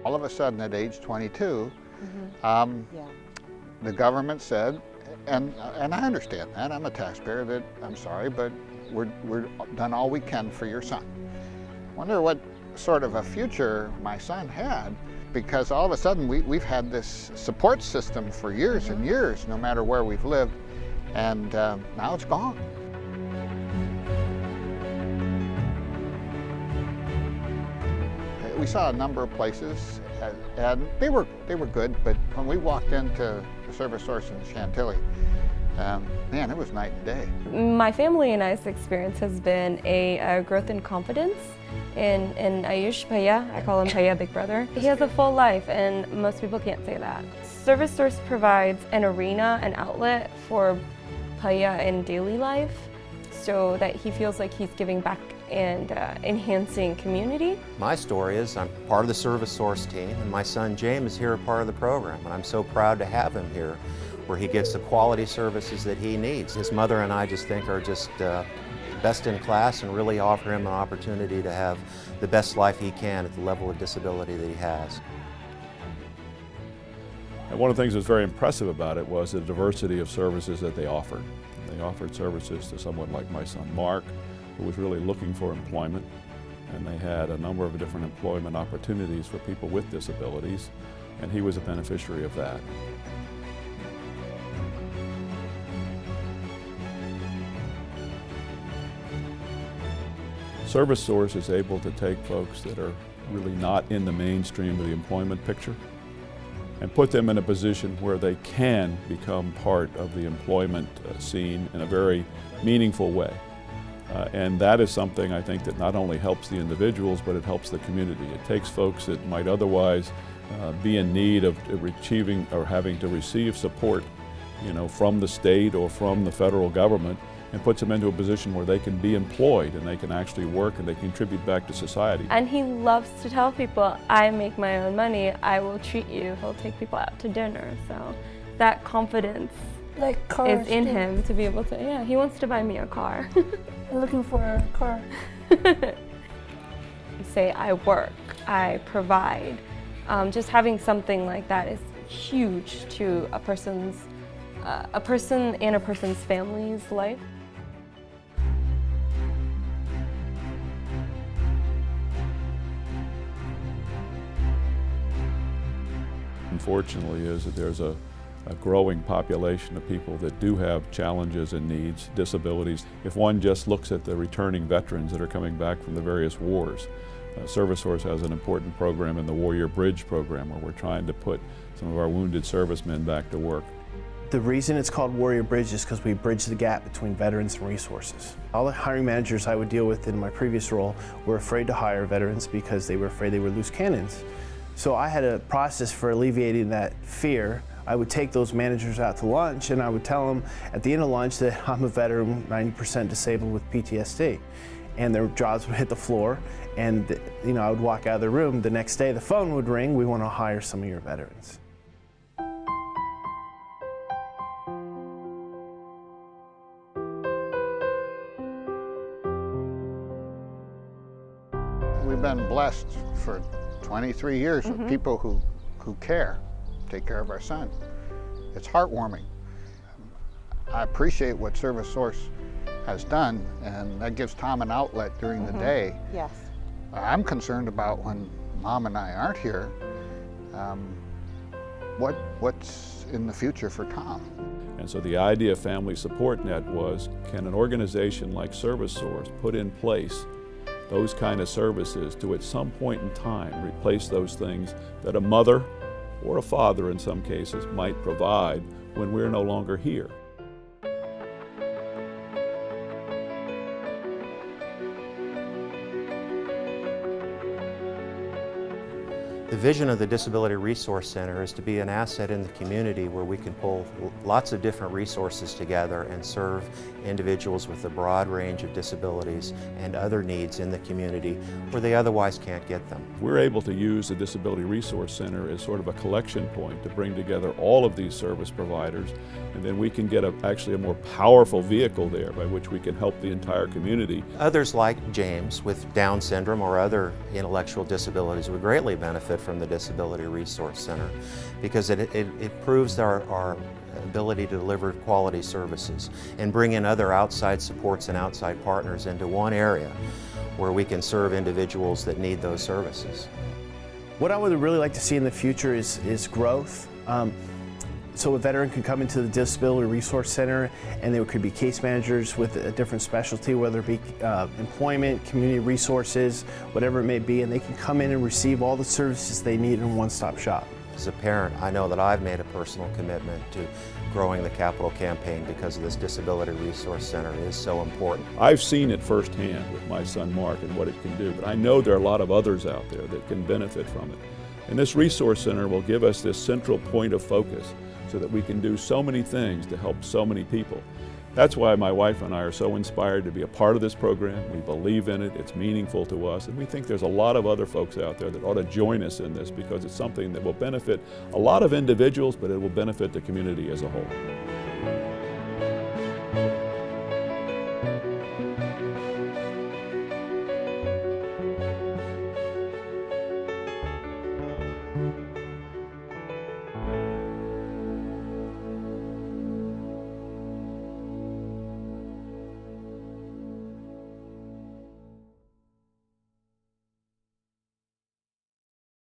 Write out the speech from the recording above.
All of a sudden at age 22, Yeah. the government said, and I understand that, I'm a taxpayer, that I'm sorry, but we're done all we can for your son. Wonder what sort of a future my son had, because all of a sudden we've had this support system for years and years, no matter where we've lived, and now it's gone. We saw a number of places, and they were good, but when we walked into the Service Source in Chantilly, man, it was night and day. My family and I's experience has been a growth in confidence in Ayush Bhaiya. I call him Bhaiya Big Brother. He has a full life, and most people can't say that. Service Source provides an arena, an outlet for Bhaiya in daily life, so that he feels like he's giving back and enhancing community. My story is I'm part of the Service Source team, and my son James is here a part of the program, and I'm so proud to have him here where he gets the quality services that he needs. His mother and I just think are just best in class and really offer him an opportunity to have the best life he can at the level of disability that he has. And one of the things that was very impressive about it was the diversity of services that they offered. They offered services to someone like my son Mark, who was really looking for employment, and they had a number of different employment opportunities for people with disabilities, and he was a beneficiary of that. Service Source is able to take folks that are really not in the mainstream of the employment picture and put them in a position where they can become part of the employment scene in a very meaningful way. And that is something I think that not only helps the individuals, but it helps the community. It takes folks that might otherwise be in need of achieving or having to receive support, from the state or from the federal government, and puts them into a position where they can be employed and they can actually work and they contribute back to society. And he loves to tell people, I make my own money, I will treat you. He'll take people out to dinner. So that confidence is in him to be able to, yeah, he wants to buy me a car. I'm looking for a car. Say I work, I provide. Just having something like that is huge to a person and a person's family's life. Unfortunately is that there's a growing population of people that do have challenges and needs, disabilities. If one just looks at the returning veterans that are coming back from the various wars, Service Source has an important program in the Warrior Bridge program where we're trying to put some of our wounded servicemen back to work. The reason it's called Warrior Bridge is because we bridge the gap between veterans and resources. All the hiring managers I would deal with in my previous role were afraid to hire veterans because they were afraid they would lose cannons. So I had a process for alleviating that fear. I would take those managers out to lunch and I would tell them at the end of lunch that I'm a veteran, 90% disabled with PTSD. And their jobs would hit the floor and I would walk out of the room. The next day the phone would ring, we want to hire some of your veterans. We've been blessed for 23 years with people who care, take care of our son. It's heartwarming. I appreciate what Service Source has done, and that gives Tom an outlet during the day. Yes. I'm concerned about when Mom and I aren't here, what's in the future for Tom. And so the idea of Family Support Net was, can an organization like Service Source put in place those kind of services to at some point in time replace those things that a mother or a father in some cases might provide when we're no longer here. The vision of the Disability Resource Center is to be an asset in the community where we can pull lots of different resources together and serve individuals with a broad range of disabilities and other needs in the community where they otherwise can't get them. We're able to use the Disability Resource Center as sort of a collection point to bring together all of these service providers, and then we can get actually a more powerful vehicle there by which we can help the entire community. Others like James with Down syndrome or other intellectual disabilities would greatly benefit benefit from the Disability Resource Center because it proves our ability to deliver quality services and bring in other outside supports and outside partners into one area where we can serve individuals that need those services. What I would really like to see in the future is growth. So a veteran can come into the Disability Resource Center and there could be case managers with a different specialty, whether it be employment, community resources, whatever it may be, and they can come in and receive all the services they need in a one-stop shop. As a parent, I know that I've made a personal commitment to growing the capital campaign because of this Disability Resource Center. It is so important. I've seen it firsthand with my son Mark and what it can do, but I know there are a lot of others out there that can benefit from it. And this Resource Center will give us this central point of focus so that we can do so many things to help so many people. That's why my wife and I are so inspired to be a part of this program. We believe in it, it's meaningful to us, and we think there's a lot of other folks out there that ought to join us in this because it's something that will benefit a lot of individuals, but it will benefit the community as a whole.